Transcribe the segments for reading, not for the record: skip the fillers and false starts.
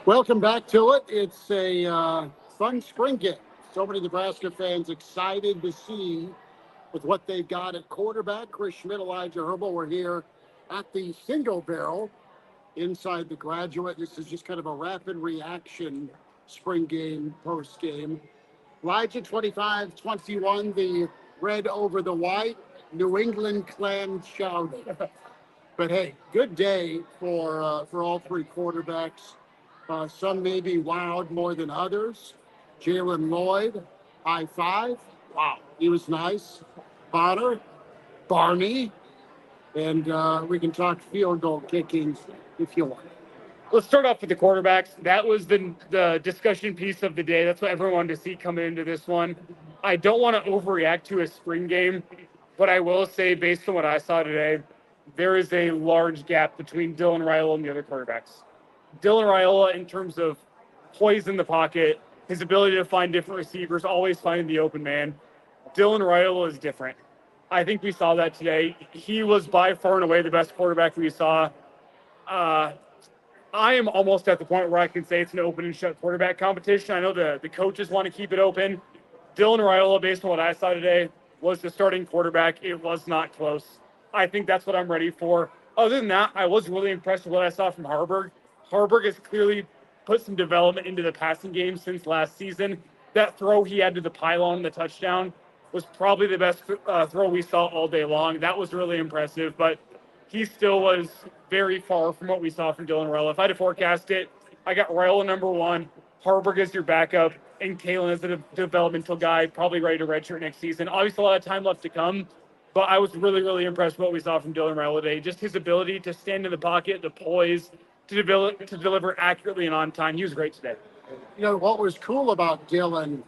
Welcome back to it. It's a fun spring game. So many Nebraska fans excited to see with what they've got at quarterback. Chris Schmidt, Elijah Herbal, we're here at the Single Barrel inside the Graduate. This is just kind of a rapid reaction spring game, post game. Elijah 25-21, the red over the white. New England clan shouting. But hey, good day for all three quarterbacks. Some may be wowed more than others. Jalen Lloyd, high five. Wow, he was nice. Bonner, Barney, and we can talk field goal kicking if you want. Let's start off with the quarterbacks. That was the discussion piece of the day. That's what everyone wanted to see coming into this one. I don't want to overreact to a spring game, but I will say, based on what I saw today, there is a large gap between Dylan Raiola and the other quarterbacks. Dylan Raiola, in terms of poise in the pocket, his ability to find different receivers, always finding the open man. Dylan Raiola is different. I think we saw that today. He was by far and away the best quarterback we saw. I am almost at the point where I can say it's an open and shut quarterback competition. I know the coaches want to keep it open. Dylan Raiola, based on what I saw today, was the starting quarterback. It was not close. I think that's what I'm ready for. Other than that, I was really impressed with what I saw from Harburg. Harburg has clearly put some development into the passing game since last season. That throw he had to the pylon, the touchdown, was probably the best throw we saw all day long. That was really impressive, but he still was very far from what we saw from Dylan Raiola. If I had to forecast it, I got Raiola number one, Harburg as your backup, and Kalen as a developmental guy, probably ready to redshirt next season. Obviously, a lot of time left to come, but I was really, really impressed with what we saw from Dylan Raiola today. Just his ability to stand in the pocket, the poise, to deliver accurately and on time. He was great today. You know, what was cool about Dylan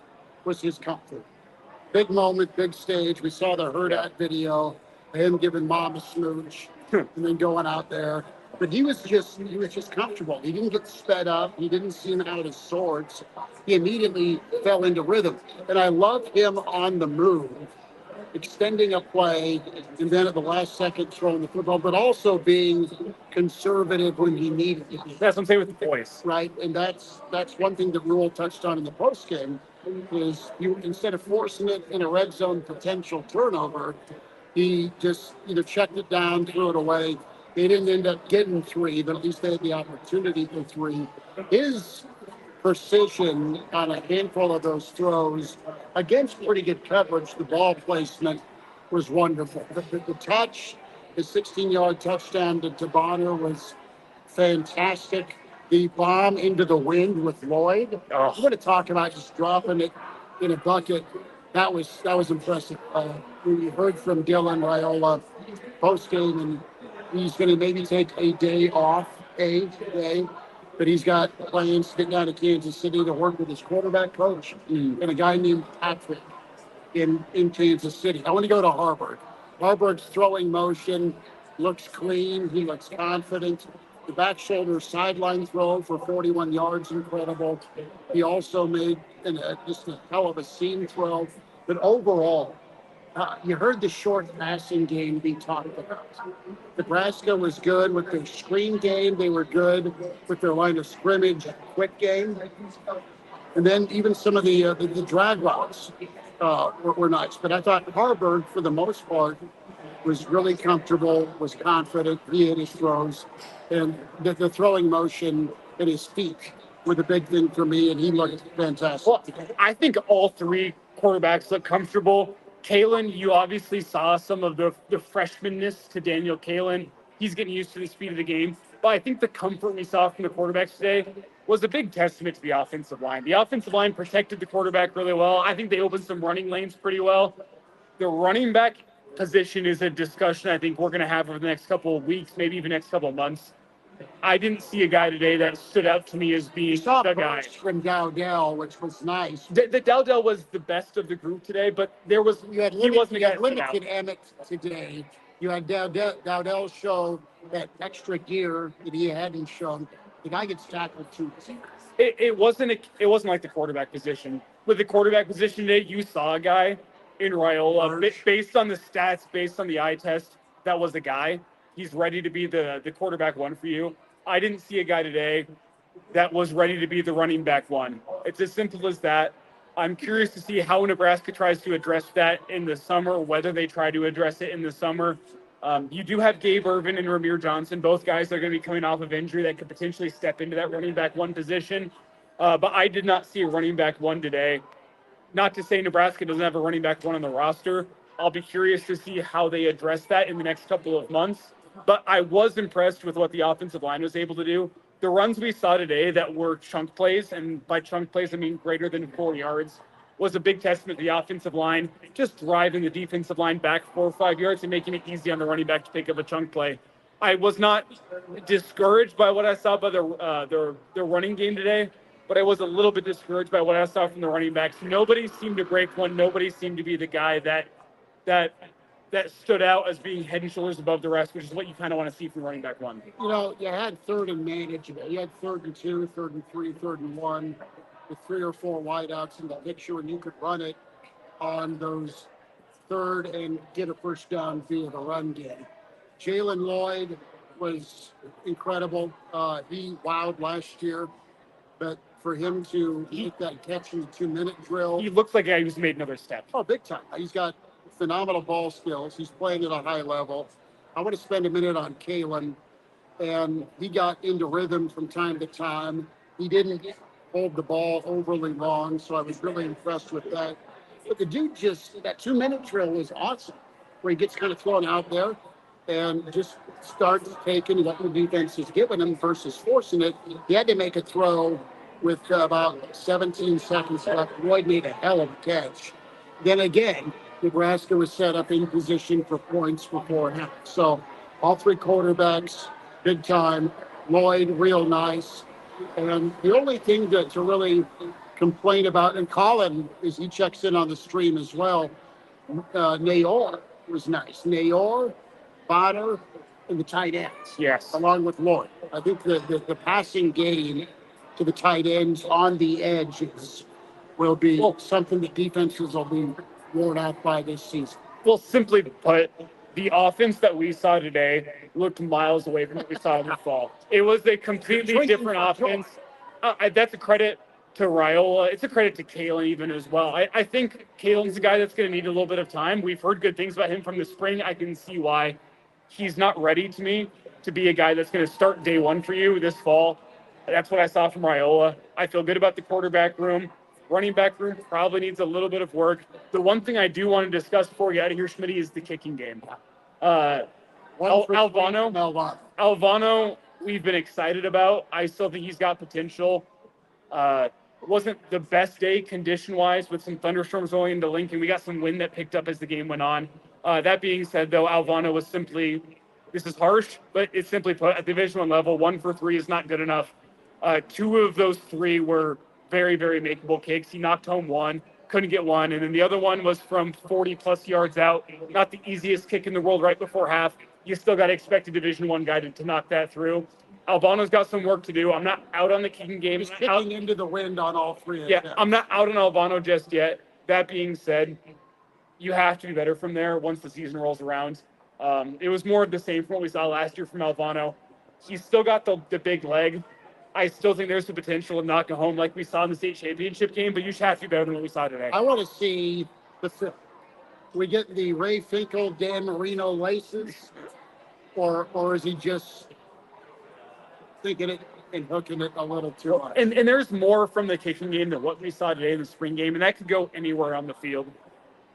was his comfort. Big moment, big stage. We saw the Hurdat video, him giving mom a smooch and then going out there. But he was just comfortable. He didn't get sped up. He didn't seem out of sorts. He immediately fell into rhythm. And I love him on the move, extending a play, and then at the last second throwing the football, but also being conservative when he needed to be. That's what I'm saying with the poise. Right, and that's one thing that Rule touched on in the postgame is you, instead of forcing it in a red zone potential turnover, he just either checked it down, threw it away. They didn't end up getting three, but at least they had the opportunity for three. His precision on a handful of those throws against pretty good coverage, the ball placement was wonderful. The touch, the 16-yard touchdown to Bonner was fantastic. The bomb into the wind with Lloyd. Oh. We're going to talk about just dropping it in a bucket. That was impressive. We heard from Dylan Raiola post game, and he's going to maybe take a day off, but he's got plans to get down to Kansas City to work with his quarterback coach and a guy named Patrick in Kansas City. I want to go to Harburg. Harburg's throwing motion looks clean. He looks confident. The back shoulder sideline throw for 41 yards, incredible. He also made just a hell of a seam throw. But overall, you heard the short passing game be talked about. Nebraska was good with their screen game. They were good with their line of scrimmage, quick game. And then even some of the drag routes were nice. But I thought Harburg, for the most part, was really comfortable, was confident. He hit his throws. And the throwing motion and his feet were the big thing for me, and he looked fantastic. Well, I think all three quarterbacks look comfortable. Kalen, you obviously saw some of the freshmanness to Daniel Kalen. He's getting used to the speed of the game. But I think the comfort we saw from the quarterbacks today was a big testament to the offensive line. The offensive line protected the quarterback really well. I think they opened some running lanes pretty well. The running back position is a discussion I think we're going to have over the next couple of weeks, maybe even next couple of months. I didn't see a guy today that stood out to me as being the guy. From Dowdell, which was nice. The Dowdell was the best of the group today, but he wasn't a guy that stood out. Limited Emmett today. You had Dowdell show that extra gear that he hadn't shown. The guy gets tackled too. It wasn't like the quarterback position. With the quarterback position today, you saw a guy in Raiola, based on the stats, based on the eye test, that was the guy. He's ready to be the quarterback one for you. I didn't see a guy today that was ready to be the running back one. It's as simple as that. I'm curious to see how Nebraska tries to address that in the summer, whether they try to address it in the summer. You do have Gabe Ervin and Ramir Johnson, both guys that are going to be coming off of injury that could potentially step into that running back one position. But I did not see a running back one today. Not to say Nebraska doesn't have a running back one on the roster. I'll be curious to see how they address that in the next couple of months. But I was impressed with what the offensive line was able to do. The runs we saw today that were chunk plays, and by chunk plays, I mean greater than 4 yards, was a big testament to the offensive line, just driving the defensive line back 4 or 5 yards and making it easy on the running back to pick up a chunk play. I was not discouraged by what I saw by their running game today, but I was a little bit discouraged by what I saw from the running backs. Nobody seemed to break one. Nobody seemed to be the guy that stood out as being head and shoulders above the rest, which is what you kind of want to see from running back one. You know, you had third and manageable. You had 3rd and 2, 3rd and 3, 3rd and 1, with 3 or 4 wideouts in the picture, and you could run it on those 3rd and get a first down via the run game. Jalen Lloyd was incredible. He wowed last year, but for him to make that catch in the 2-minute drill, He looks like a guy who's made another step. oh, big time. He's got phenomenal ball skills. He's playing at a high level. I want to spend a minute on Kalen, and he got into rhythm from time to time. He didn't hold the ball overly long, so I was really impressed with that. But the dude that 2-minute drill was awesome, where he gets kind of thrown out there and just starts taking what the defense is giving him versus forcing it. He had to make a throw with about 17 seconds left. Lloyd made a hell of a catch. Then again, Nebraska was set up in position for points before half. So all 3 quarterbacks, big time. Lloyd, real nice. And the only thing to really complain about, and Colin, is he checks in on the stream as well, Nayor was nice. Nayor, Bonner, and the tight ends. Yes. Along with Lloyd. I think the passing game to the tight ends on the edges will be something that defenses will be worn out by this season. Well, simply put, the offense that we saw today looked miles away from what we saw in the fall. It was a completely different offense. That's a credit to Raiola. It's a credit to Kalen even as well. I think Kalen's a guy that's going to need a little bit of time. We've heard good things about him from the spring. I can see why he's not ready to me to be a guy that's going to start day one for you this fall. That's what I saw from Raiola. I feel good about the quarterback room. Running back room probably needs a little bit of work. The one thing I do want to discuss before we get out of here, Schmidt, is the kicking game. Alvano, we've been excited about. I still think he's got potential. It wasn't the best day condition-wise with some thunderstorms rolling into Lincoln. We got some wind that picked up as the game went on. That being said, though, Alvano was simply, this is harsh, but it's simply put, at Division I level, 1 for 3 is not good enough. 2 of those 3 were very, very makeable kicks. He knocked home 1, couldn't get 1, and then the other one was from 40-plus yards out. Not the easiest kick in the world right before half. You still got to expect a Division I guy to knock that through. Albano's got some work to do. I'm not out on the kicking game. He's kicking into the wind on all 3 of them. Yeah, I'm not out on Albano just yet. That being said, you have to be better from there once the season rolls around. It was more of the same from what we saw last year from Albano. He's still got the big leg. I still think there's the potential of knocking home like we saw in the state championship game, but you should have to be better than what we saw today. I want to see the film. We get the Ray Finkel, Dan Marino laces, or is he just thinking it and hooking it a little too much? And there's more from the kicking game than what we saw today in the spring game, and that could go anywhere on the field.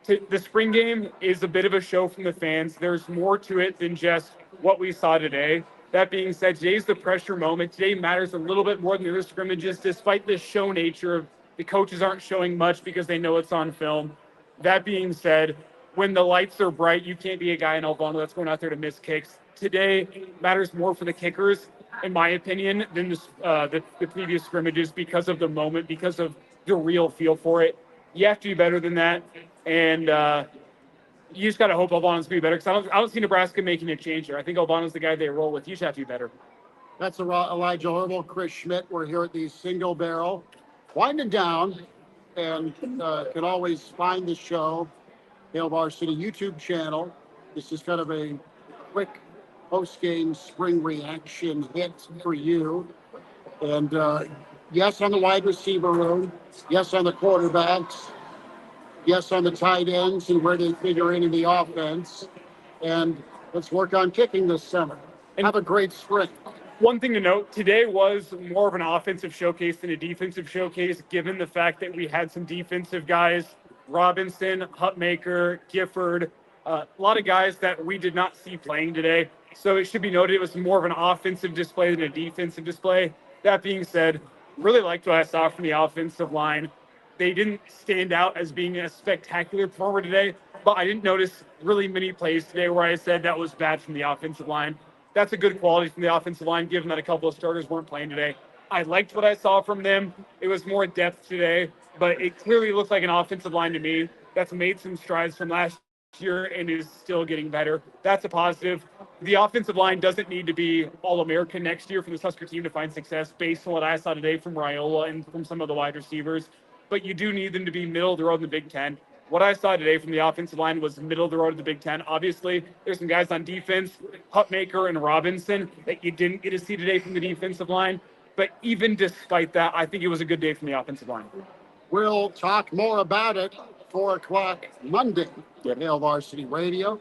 The spring game is a bit of a show from the fans. There's more to it than just what we saw today. That being said, today's the pressure moment. Today matters a little bit more than the other scrimmages, despite the show nature of the coaches aren't showing much because they know it's on film. That being said, when the lights are bright, you can't be a guy in Albano that's going out there to miss kicks. Today matters more for the kickers, in my opinion, than the previous scrimmages because of the moment, because of the real feel for it. You have to be better than that, and you just got to hope Albano's going to be better, because I don't see Nebraska making a change there. I think Albano's the guy they roll with. You just have to be better. That's Elijah Herbal, Chris Schmidt. We're here at the Single Barrel, winding down, and can always find the show, Hail Varsity YouTube channel. This is kind of a quick post-game spring reaction hit for you. And yes, on the wide receiver room. Yes, on the quarterbacks. Yes, on the tight ends and where they figure in the offense. And let's work on kicking this summer. And have a great spring. One thing to note, today was more of an offensive showcase than a defensive showcase, given the fact that we had some defensive guys, Robinson, Hutmaker, Gifford, a lot of guys that we did not see playing today. So it should be noted it was more of an offensive display than a defensive display. That being said, really liked what I saw from the offensive line. They didn't stand out as being a spectacular performer today, but I didn't notice really many plays today where I said that was bad from the offensive line. That's a good quality from the offensive line, given that a couple of starters weren't playing today. I liked what I saw from them. It was more depth today, but it clearly looks like an offensive line to me that's made some strides from last year and is still getting better. That's a positive. The offensive line doesn't need to be All-American next year for this Husker team to find success based on what I saw today from Raiola and from some of the wide receivers, but you do need them to be middle of the road in the Big Ten. What I saw today from the offensive line was middle of the road of the Big Ten. Obviously, there's some guys on defense, Hutmaker and Robinson, that you didn't get to see today from the defensive line. But even despite that, I think it was a good day from the offensive line. We'll talk more about it 4 o'clock Monday at Hail Varsity Radio.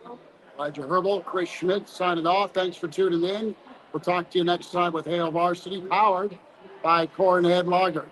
Elijah Herbal, Chris Schmidt signing off. Thanks for tuning in. We'll talk to you next time with Hail Varsity, powered by Cornhead Lager.